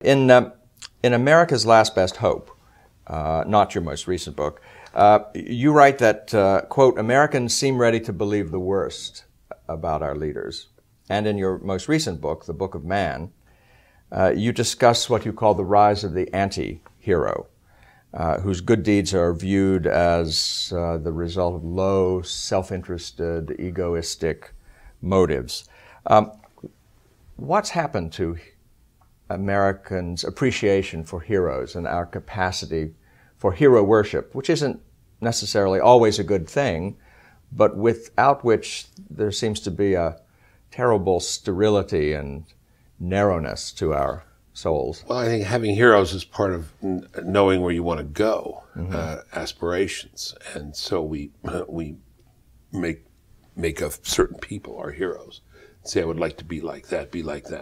In America's Last Best Hope, not your most recent book, you write that, quote, Americans seem ready to believe the worst about our leaders. And in your most recent book, The Book of Man, you discuss what you call the rise of the anti-hero, whose good deeds are viewed as the result of low, self-interested, egoistic motives. What's happened to Americans' appreciation for heroes and our capacity for hero worship, which isn't necessarily always a good thing, but without which there seems to be a terrible sterility and narrowness to our souls? Well, I think having heroes is part of knowing where you want to go, aspirations, and so we make of certain people our heroes. Say, I would like to be like that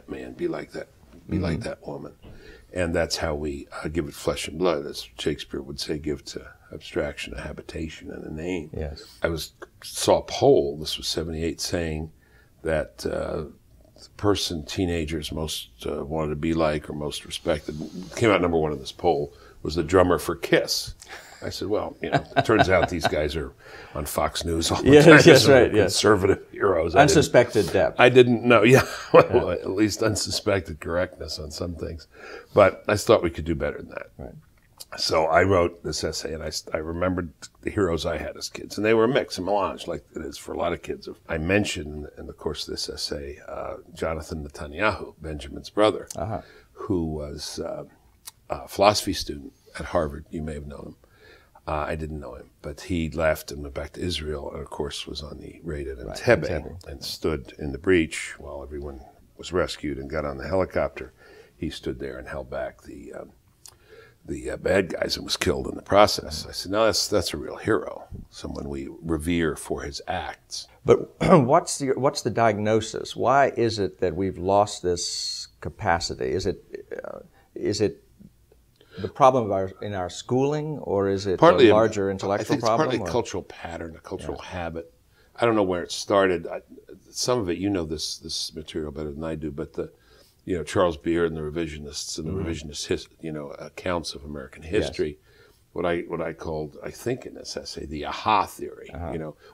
man, be like that, like that woman, and that's how we give it flesh and blood, as Shakespeare would say, give to abstraction a habitation and a name. Yes. I saw a poll, this was 78, saying that the person teenagers most wanted to be like or most respected, came out number one in this poll, was the drummer for Kiss. I said, well, it turns out these guys are on Fox News all the time. Yes, right, conservative heroes. Unsuspected depth. I didn't know, well, at least unsuspected correctness on some things. But I thought we could do better than that. Right. So I wrote this essay, and I remembered the heroes I had as kids, and they were a mix, a melange, like it is for a lot of kids. I mentioned in the course of this essay Jonathan Netanyahu, Benjamin's brother, who was a philosophy student at Harvard. You may have known him. I didn't know him, but he left and went back to Israel, and of course was on the raid at Entebbe, and stood in the breach while everyone was rescued and got on the helicopter. He stood there and held back the bad guys and was killed in the process. I said, no, that's a real hero, someone we revere for his acts. But what's the diagnosis? Why is it that we've lost this capacity? Is it the problem in our schooling, or is it partly a larger intellectual problem? I think it's partly a cultural pattern, a cultural habit. I don't know where it started. Some of it, this material better than I do, but Charles Beard and the revisionists and the revisionist accounts of American history. Yes. What I called, I think in this essay, the aha theory.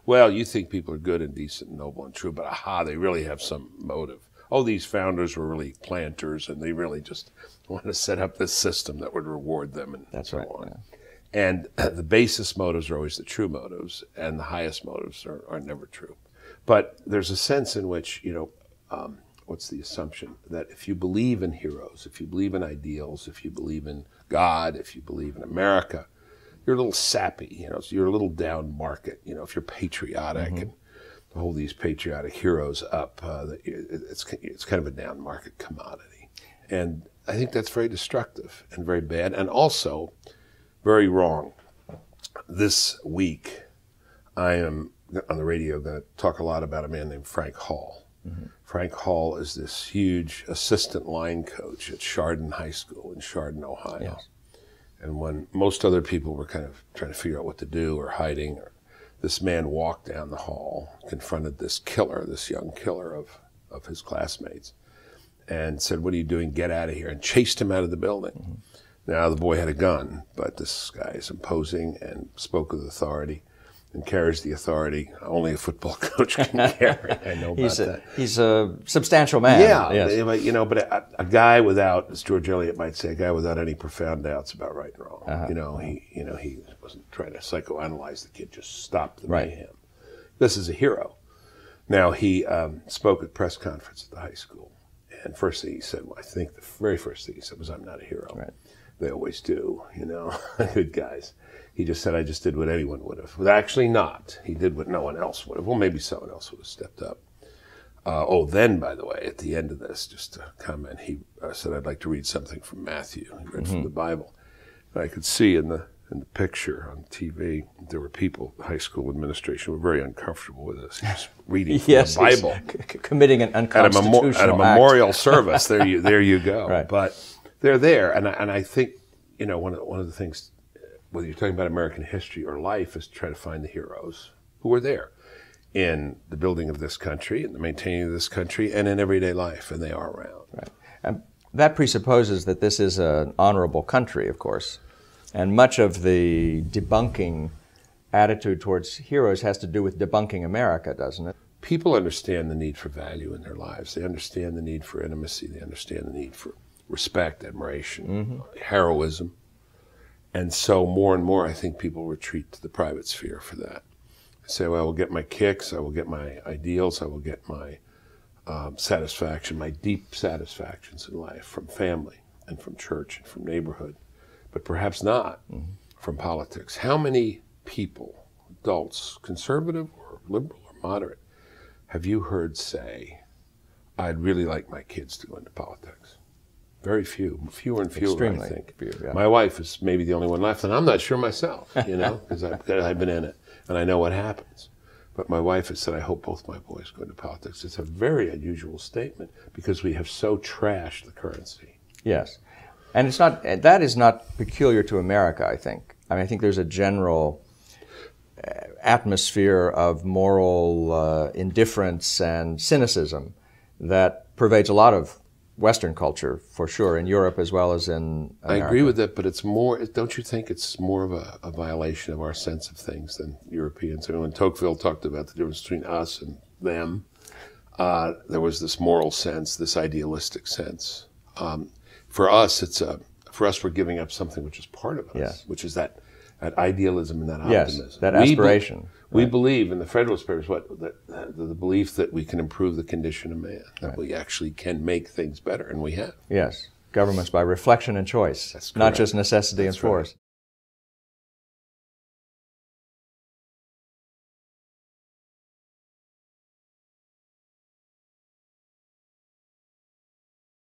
Well, you think people are good and decent and noble and true, but aha, they really have some motive. Oh, these founders were really planters, and they really just want to set up this system that would reward them, and so on. Yeah. And the basest motives are always the true motives, and the highest motives are never true. But there's a sense in which, what's the assumption? That if you believe in heroes, if you believe in ideals, if you believe in God, if you believe in America, you're a little sappy, you're a little down market, if you're patriotic and hold these patriotic heroes up, it's kind of a down market commodity. And I think that's very destructive and very bad, and also very wrong. This week, I am on the radio going to talk a lot about a man named Frank Hall. Frank Hall is this huge assistant line coach at Chardon High School in Chardon, Ohio. Yes. And when most other people were kind of trying to figure out what to do or hiding, this man walked down the hall, confronted this young killer of his classmates, and said, "What are you doing? Get out of here," and chased him out of the building. Now, the boy had a gun, but this guy is imposing and spoke with authority and carries the authority only a football coach can carry. I know about that. He's a substantial man. Yeah, yes. But a guy without, as George Eliot might say, a guy without any profound doubts about right and wrong. He wasn't trying to psychoanalyze the kid, just stop the mayhem. This is a hero. Now, he spoke at a press conference at the high school, and first thing he said, I think the very first thing he said was, "I'm not a hero." Right. They always do, good guys. He just said, "I just did what anyone would have." Well, actually not. He did what no one else would have. Well, maybe someone else would have stepped up. Then, by the way, at the end of this, just a comment, he said, "I'd like to read something from Matthew." He read from the Bible. And I could see in the picture on TV, there were people, the high school administration were very uncomfortable with this. He was reading from the Bible. Committing an unconstitutional at a memorial service. There you go. Right. But they're there. And I think, one of the things, whether you're talking about American history or life, is to try to find the heroes who were there in the building of this country, in the maintaining of this country, and in everyday life, and they are around. Right. that presupposes that this is an honorable country, of course. And much of the debunking attitude towards heroes has to do with debunking America, doesn't it? People understand the need for value in their lives. They understand the need for intimacy. They understand the need for respect, admiration, heroism. And so more and more, I think people retreat to the private sphere for that. They say, well, I will get my kicks, I will get my ideals, I will get my satisfaction, my deep satisfactions in life from family and from church and from neighborhood, but perhaps not from politics. How many people, adults, conservative or liberal or moderate, have you heard say, I'd really like my kids to go into politics? Very few, fewer and fewer, Extremely I think. few, yeah. My wife is maybe the only one left, and I'm not sure myself, you know, because I've been in it, and I know what happens. But my wife has said, I hope both my boys go into politics. It's a very unusual statement because we have so trashed the currency. Yes. And it's not, that is not peculiar to America, I think. I mean, I think there's a general atmosphere of moral indifference and cynicism that pervades a lot of Western culture, for sure, in Europe as well as in America. I agree with that, but it's more, don't you think it's more of a violation of our sense of things than Europeans? I mean, when Tocqueville talked about the difference between us and them, there was this moral sense, this idealistic sense. For us, for us, we're giving up something which is part of us, yes, which is that idealism and that optimism. Yes, that aspiration. We believe in the Federalist Papers the belief that we can improve the condition of man, that we actually can make things better, and we have. Yes, governments by reflection and choice, That's not correct. just necessity and force. Right.